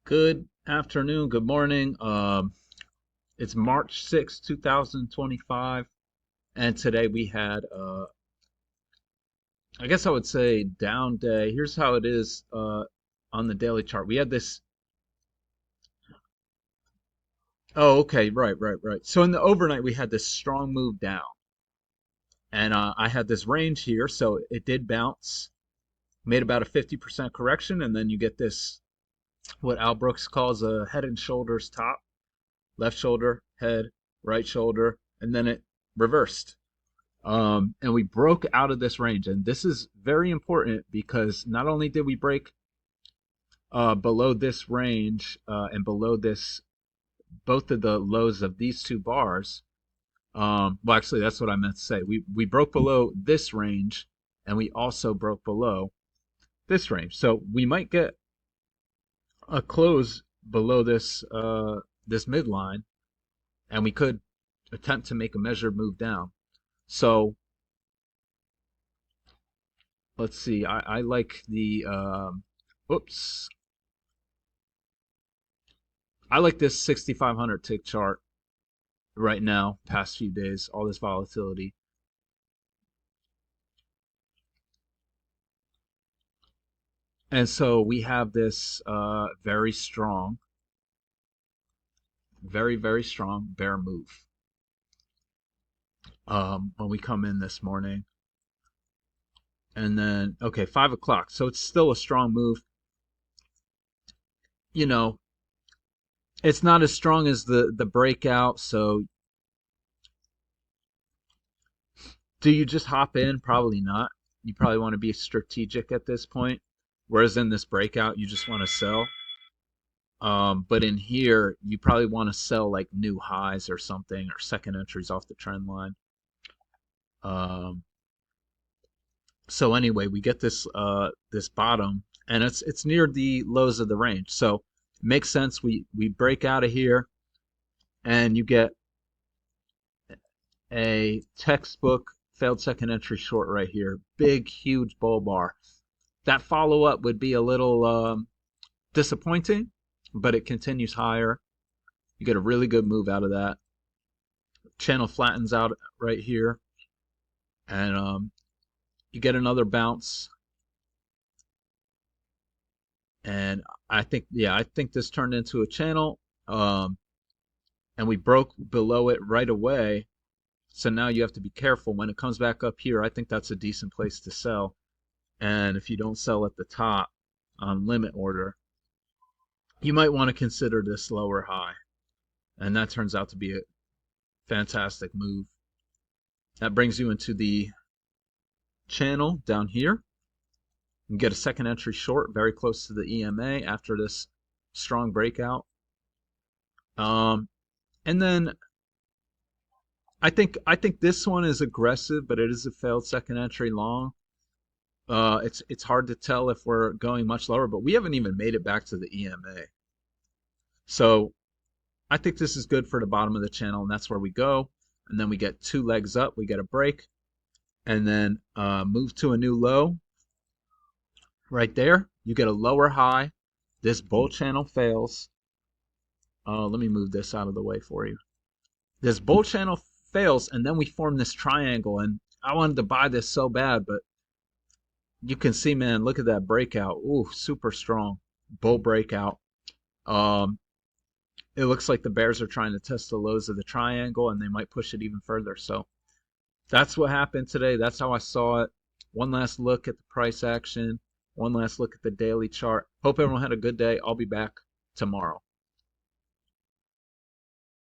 Good afternoon, good morning. It's March 6th, 2025, and today we had, I guess I would say, down day. Here's how it is on the daily chart. We had this. Oh, okay, right. So in the overnight, we had this strong move down, and I had this range here, so it did bounce, made about a 50% correction, and then you get this, what Al Brooks calls a head and shoulders top. Left shoulder, head, right shoulder, and then it reversed. And we broke out of this range. And this is very important because not only did we break below this range and below this, both of the lows of these two bars. Well, actually, that's what I meant to say. We broke below this range and we also broke below this range. So we might get a close below this midline, and we could attempt to make a measured move down. So let's see. I like the oops. I like this 6,500 tick chart right now. Past few days, all this volatility, and so we have this very strong, very strong bear move. When we come in this morning, and then okay, 5 o'clock. So it's still a strong move. You know, it's not as strong as the breakout. So do you just hop in? Probably not. You probably want to be strategic at this point. Whereas in this breakout, you just want to sell. But in here, you probably want to sell like new highs or something, or second entries off the trend line. Um, so anyway, we get this bottom, and it's near the lows of the range. So it makes sense. We break out of here, and you get a textbook failed second entry short right here. Big, huge bull bar. That follow up would be a little disappointing, but it continues higher. You get a really good move out of that. Channel flattens out right here, and you get another bounce. And I think this turned into a channel, and we broke below it right away. So now you have to be careful when it comes back up here. I think that's a decent place to sell. And if you don't sell at the top on limit order, you might want to consider this lower high. And that turns out to be a fantastic move. That brings you into the channel down here. You get a second entry short very close to the EMA after this strong breakout. And then I think this one is aggressive, but it is a failed second entry long. It's hard to tell if we're going much lower, but we haven't even made it back to the EMA. So I think this is good for the bottom of the channel, and that's where we go. And then we get two legs up, we get a break, and then move to a new low. Right there, you get a lower high. This bull channel fails. Let me move this out of the way for you. This bull channel fails, and then we form this triangle. And I wanted to buy this so bad, but you can see, man, look at that breakout. Ooh, super strong bull breakout. It looks like the bears are trying to test the lows of the triangle, and they might push it even further. So that's what happened today. That's how I saw it. One last look at the price action. One last look at the daily chart. Hope everyone had a good day. I'll be back tomorrow.